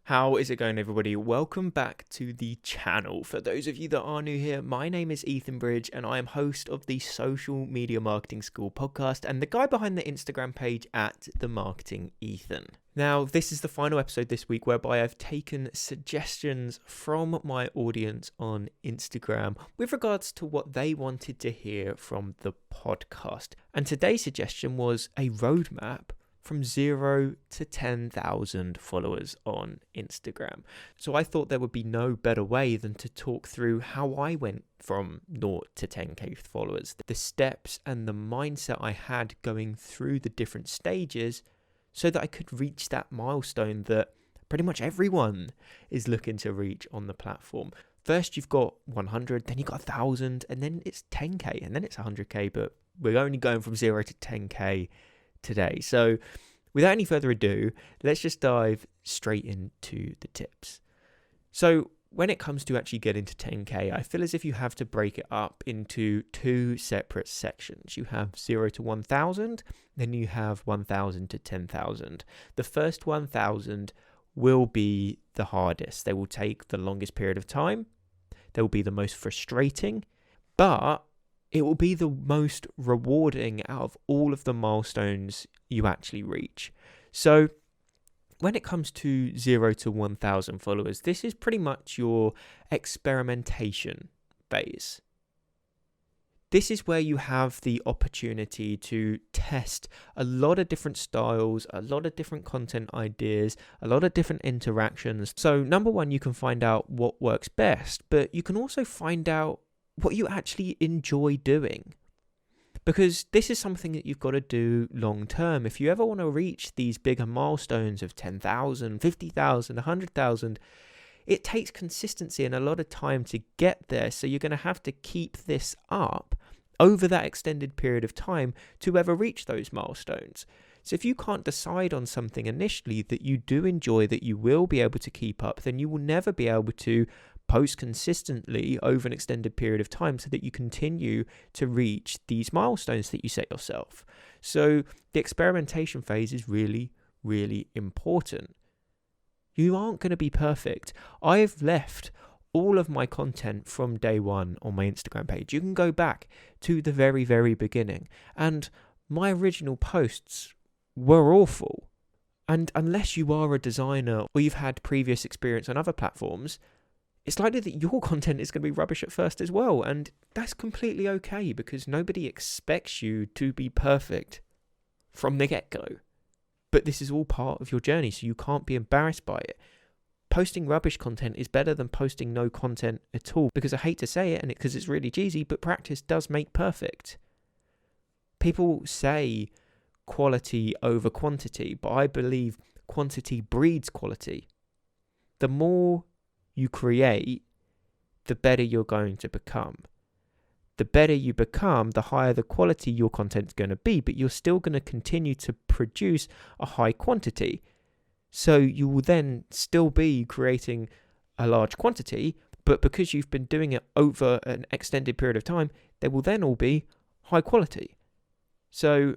How is it going, everybody? Welcome back to the channel. For those of you that are new here, my name is Ethan Bridge and I am host of the Social Media Marketing School podcast and the guy behind the Instagram page at The Marketing Ethan. Now, this is the final episode this week whereby I've taken suggestions from my audience on Instagram with regards to what they wanted to hear from the podcast. And today's suggestion was a roadmap from 0 to 10,000 followers on Instagram. So I thought there would be no better way than to talk through how I went from 0 to 10k followers, the steps and the mindset I had going through the different stages so that I could reach that milestone that pretty much everyone is looking to reach on the platform. First you've got 100, then you've got 1,000, and then it's 10k, and then it's 100k, but we're only going from 0 to 10k today. So without any further ado, let's just dive straight into the tips. So when it comes to actually getting to 10k, I feel as if you have to break it up into two separate sections. You have 0 to 1,000, then you have 1,000 to 10,000. The first 1,000 will be the hardest. They will take the longest period of time. They will be the most frustrating, but it will be the most rewarding out of all of the milestones you actually reach. So when it comes to 0 to 1,000 followers, this is pretty much your experimentation phase. This is where you have the opportunity to test a lot of different styles, a lot of different content ideas, a lot of different interactions. So number one, you can find out what works best, but you can also find out what you actually enjoy doing. Because this is something that you've got to do long term. If you ever want to reach these bigger milestones of 10,000, 50,000, 100,000, it takes consistency and a lot of time to get there. So you're going to have to keep this up over that extended period of time to ever reach those milestones. So if you can't decide on something initially that you do enjoy, that you will be able to keep up, then you will never be able to post consistently over an extended period of time so that you continue to reach these milestones that you set yourself. So the experimentation phase is really, really important. You aren't going to be perfect. I've left all of my content from day one on my Instagram page. You can go back to the very, very beginning, and my original posts were awful. And unless you are a designer or you've had previous experience on other platforms, it's likely that your content is going to be rubbish at first as well. And that's completely okay because nobody expects you to be perfect from the get-go. But this is all part of your journey, so you can't be embarrassed by it. Posting rubbish content is better than posting no content at all, because I hate to say it and because it's really cheesy, but practice does make perfect. People say quality over quantity, but I believe quantity breeds quality. The more you create, the better you're going to become. The better you become, the higher the quality your content is going to be, but you're still going to continue to produce a high quantity. So you will then still be creating a large quantity, but because you've been doing it over an extended period of time, they will then all be high quality. So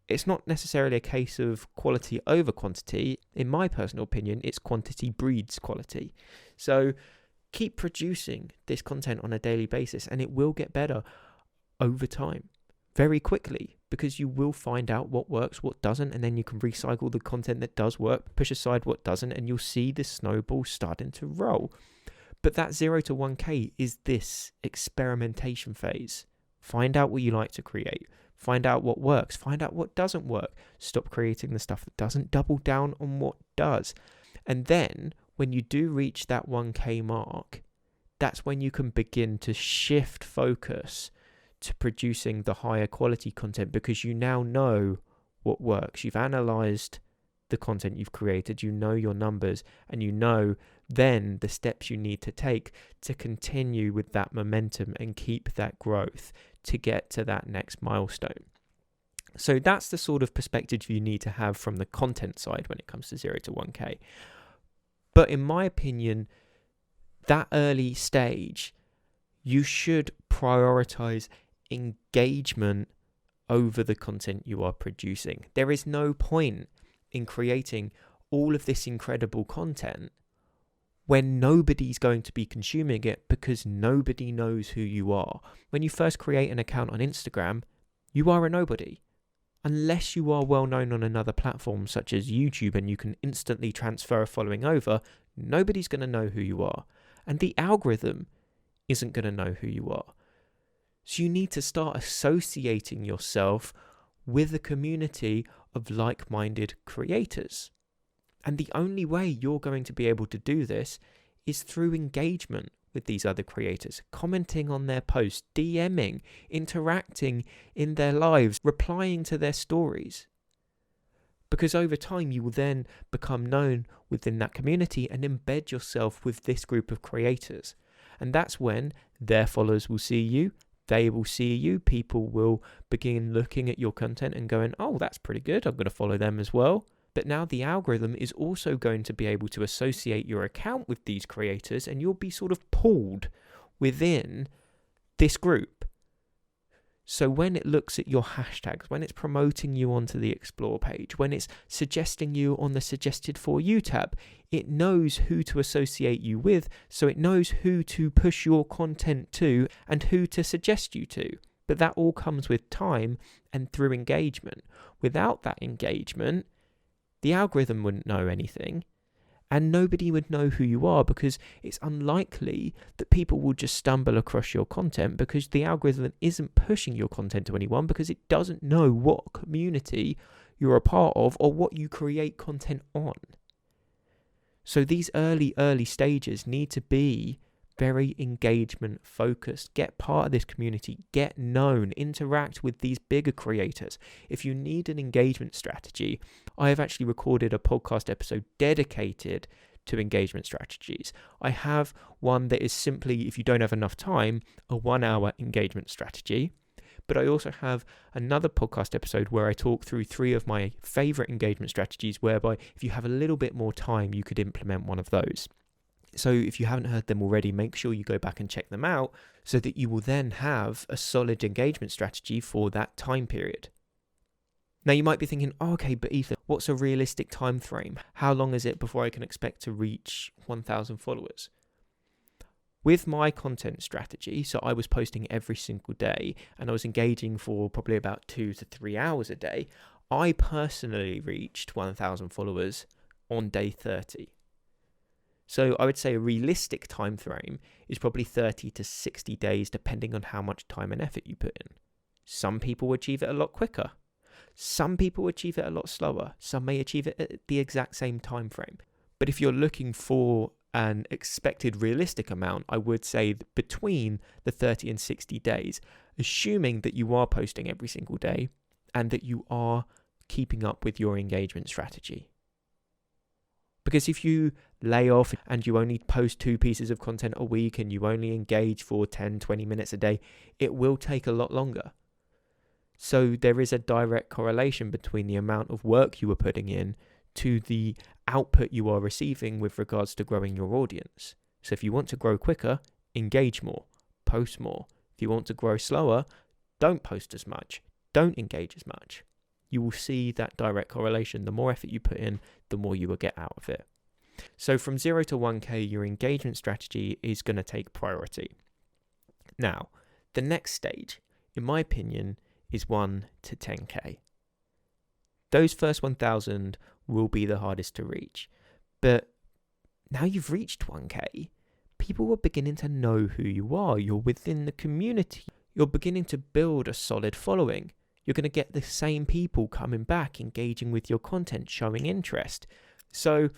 it's not necessarily a case of quality over quantity. In my personal opinion, it's quantity breeds quality. So keep producing this content on a daily basis and it will get better over time, very quickly, because you will find out what works, what doesn't, and then you can recycle the content that does work, push aside what doesn't, and you'll see the snowball starting to roll. But that 0 to 1k is this experimentation phase. Find out what you like to create. Find out what works. Find out what doesn't work. Stop creating the stuff that doesn't. Double down on what does. And then when you do reach that 1k mark, that's when you can begin to shift focus to producing the higher quality content, because you now know what works. You've analyzed the content you've created. You know your numbers, and you know then the steps you need to take to continue with that momentum and keep that growth to get to that next milestone. So that's the sort of perspective you need to have from the content side when it comes to 0 to 1k. But in my opinion, that early stage, you should prioritize engagement over the content you are producing. There is no point in creating all of this incredible content when nobody's going to be consuming it because nobody knows who you are. When you first create an account on Instagram, you are a nobody. Unless you are well known on another platform such as YouTube and you can instantly transfer a following over, nobody's going to know who you are. And the algorithm isn't going to know who you are. So you need to start associating yourself with a community of like-minded creators. And the only way you're going to be able to do this is through engagement with these other creators, commenting on their posts, DMing, interacting in their lives, replying to their stories. Because over time you will then become known within that community and embed yourself with this group of creators. And that's when their followers will see you, they will see you, people will begin looking at your content and going, oh, that's pretty good, I'm going to follow them as well. But now the algorithm is also going to be able to associate your account with these creators and you'll be sort of pulled within this group. So when it looks at your hashtags, when it's promoting you onto the explore page, when it's suggesting you on the suggested for you tab, it knows who to associate you with, so it knows who to push your content to and who to suggest you to. But that all comes with time and through engagement. Without that engagement, the algorithm wouldn't know anything and nobody would know who you are because it's unlikely that people will just stumble across your content because the algorithm isn't pushing your content to anyone because it doesn't know what community you're a part of or what you create content on. So these early stages need to be very engagement focused. Get part of this community, get known, interact with these bigger creators. If you need an engagement strategy, I have actually recorded a podcast episode dedicated to engagement strategies. I have one that is simply, if you don't have enough time, a 1-hour engagement strategy. But I also have another podcast episode where I talk through 3 of my favorite engagement strategies, whereby if you have a little bit more time, you could implement one of those. So if you haven't heard them already, make sure you go back and check them out so that you will then have a solid engagement strategy for that time period. Now you might be thinking, oh, okay, but Ethan, what's a realistic time frame? How long is it before I can expect to reach 1,000 followers? With my content strategy, so I was posting every single day and I was engaging for probably about 2 to 3 hours a day, I personally reached 1,000 followers on day 30. So I would say a realistic time frame is probably 30 to 60 days, depending on how much time and effort you put in. Some people achieve it a lot quicker. Some people achieve it a lot slower. Some may achieve it at the exact same time frame. But if you're looking for an expected realistic amount, I would say between the 30 and 60 days, assuming that you are posting every single day and that you are keeping up with your engagement strategy. Because if you lay off and you only post 2 pieces of content a week and you only engage for 10, 20 minutes a day, it will take a lot longer. So there is a direct correlation between the amount of work you are putting in to the output you are receiving with regards to growing your audience. So if you want to grow quicker, engage more, post more. If you want to grow slower, don't post as much, don't engage as much. You will see that direct correlation. The more effort you put in, the more you will get out of it. So from 0 to 1K, your engagement strategy is going to take priority. Now, the next stage, in my opinion, is 1 to 10K. Those first 1,000 will be the hardest to reach. But now you've reached 1K, people are beginning to know who you are. You're within the community. You're beginning to build a solid following. You're going to get the same people coming back, engaging with your content, showing interest. So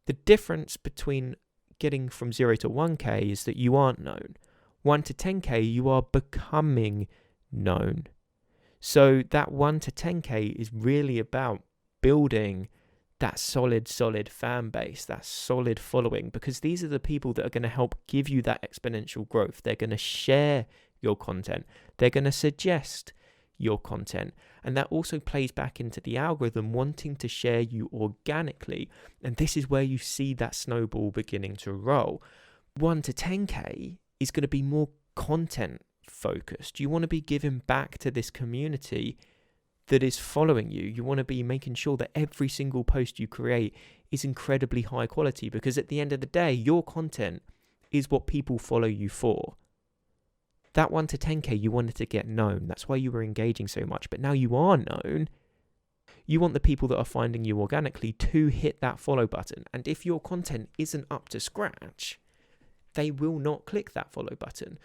the difference between getting from 0 to 1K is that you aren't known. 1 to 10K, you are becoming known. So that 1 to 10K is really about building that solid fan base, that solid following, because these are the people that are going to help give you that exponential growth. They're going to share your content. They're going to suggest your content, and that also plays back into the algorithm wanting to share you organically, and this is where you see that snowball beginning to roll. 1 to 10K is going to be more content focused. You want to be giving back to this community that is following you. You want to be making sure that every single post you create is incredibly high quality, because at the end of the day, your content is what people follow you for. That 1 to 10K, you wanted to get known. That's why you were engaging so much. But now you are known. You want the people that are finding you organically to hit that follow button. And if your content isn't up to scratch, they will not click that follow button.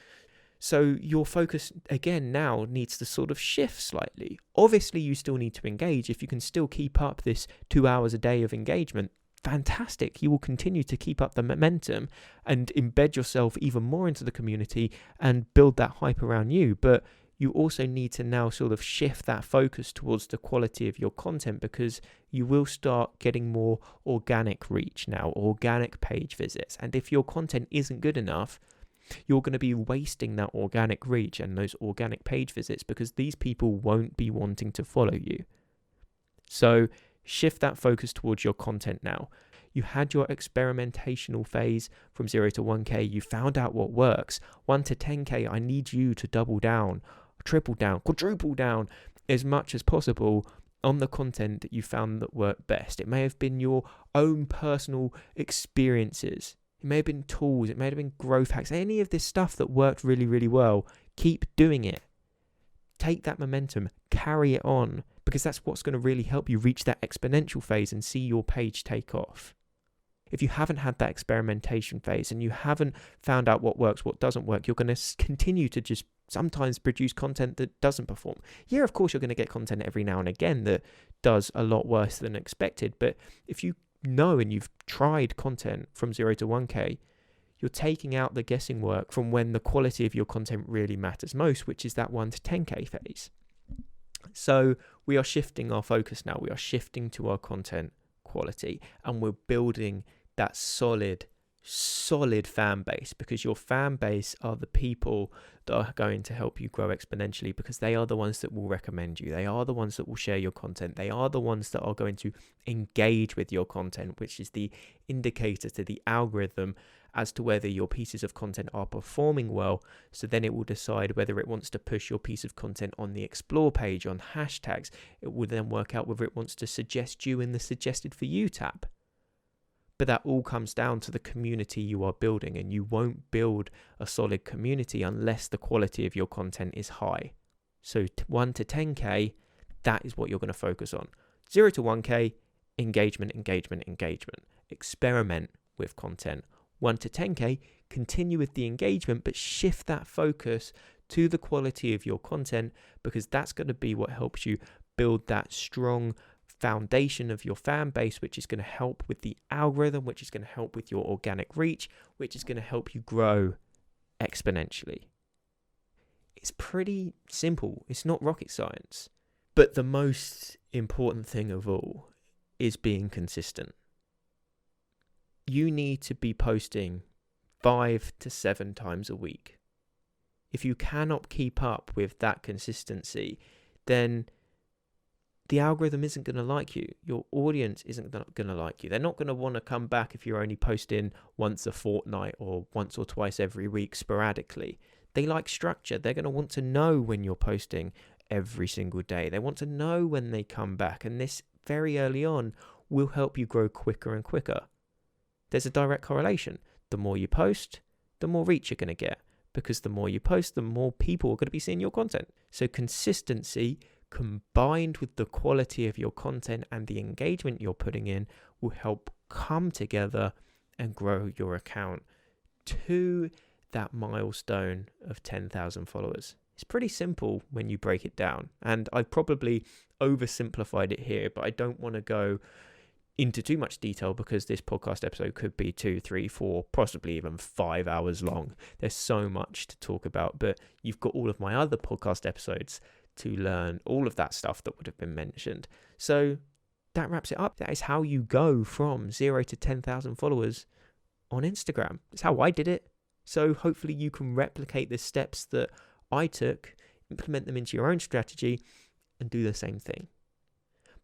So your focus, again, now needs to sort of shift slightly. Obviously, you still need to engage. If you can still keep up this 2 hours a day of engagement, fantastic. You will continue to keep up the momentum and embed yourself even more into the community and build that hype around you. But you also need to now sort of shift that focus towards the quality of your content, because you will start getting more organic reach now, organic page visits. And if your content isn't good enough, you're going to be wasting that organic reach and those organic page visits, because these people won't be wanting to follow you. So shift that focus towards your content now. You had your experimentational phase from 0 to 1K. You found out what works. 1 to 10K, I need you to double down, triple down, quadruple down as much as possible on the content that you found that worked best. It may have been your own personal experiences. It may have been tools. It may have been growth hacks. Any of this stuff that worked really, really well, keep doing it. Take that momentum, carry it on, because that's what's going to really help you reach that exponential phase and see your page take off. If you haven't had that experimentation phase and you haven't found out what works, what doesn't work, you're going to continue to just sometimes produce content that doesn't perform. Yeah, of course, you're going to get content every now and again that does a lot worse than expected. But if you know and you've tried content from 0 to 1K, you're taking out the guessing work from when the quality of your content really matters most, which is that 1 to 10K phase. So we are shifting our focus now. We are shifting to our content quality, and we're building that solid fan base, because your fan base are the people that are going to help you grow exponentially, because they are the ones that will recommend you. They are the ones that will share your content. They are the ones that are going to engage with your content, which is the indicator to the algorithm as to whether your pieces of content are performing well. So then it will decide whether it wants to push your piece of content on the explore page, on hashtags. It will then work out whether it wants to suggest you in the suggested for you tab. But that all comes down to the community you are building, and you won't build a solid community unless the quality of your content is high. So 1 to 10K, that is what you're going to focus on. 0 to 1K, engagement. Experiment with content. 1 to 10K, continue with the engagement, but shift that focus to the quality of your content, because that's going to be what helps you build that strong foundation of your fan base, which is going to help with the algorithm, which is going to help with your organic reach, which is going to help you grow exponentially. It's pretty simple. It's not rocket science. But the most important thing of all is being consistent. You need to be posting 5 to 7 times a week. If you cannot keep up with that consistency, then the algorithm isn't going to like you. Your audience isn't going to like you. They're not going to want to come back if you're only posting once a fortnight or once or twice every week sporadically. They like structure. They're going to want to know when you're posting every single day. They want to know when they come back. And this very early on will help you grow quicker and quicker. There's a direct correlation. The more you post, the more reach you're going to get, because the more you post, the more people are going to be seeing your content. So consistency combined with the quality of your content and the engagement you're putting in will help come together and grow your account to that milestone of 10,000 followers. It's pretty simple when you break it down, and I probably oversimplified it here, but I don't want to go into too much detail because this podcast episode could be 2, 3, 4, possibly even 5 hours long. There's so much to talk about, but you've got all of my other podcast episodes to learn all of that stuff that would have been mentioned. So that wraps it up. That is how you go from 0 to 10,000 followers on Instagram. It's how I did it. So hopefully you can replicate the steps that I took, implement them into your own strategy, and do the same thing.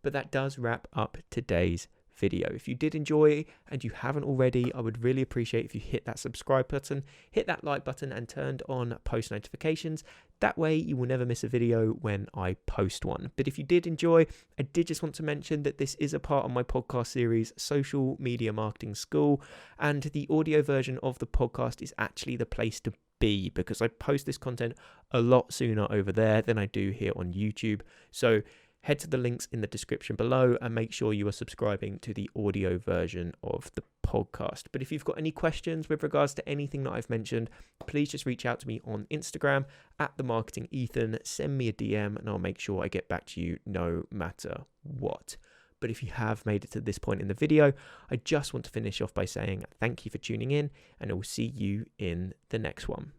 But that does wrap up today's video. If you did enjoy and you haven't already, I would really appreciate if you hit that subscribe button, hit that like button, and turned on post notifications. That way you will never miss a video when I post one. But if you did enjoy, I did just want to mention that this is a part of my podcast series, Social Media Marketing School, and the audio version of the podcast is actually the place to be because I post this content a lot sooner over there than I do here on YouTube. So head to the links in the description below and make sure you are subscribing to the audio version of the podcast. But if you've got any questions with regards to anything that I've mentioned, please just reach out to me on Instagram @themarketingethan. Send me a DM and I'll make sure I get back to you no matter what. But if you have made it to this point in the video, I just want to finish off by saying thank you for tuning in, and I will see you in the next one.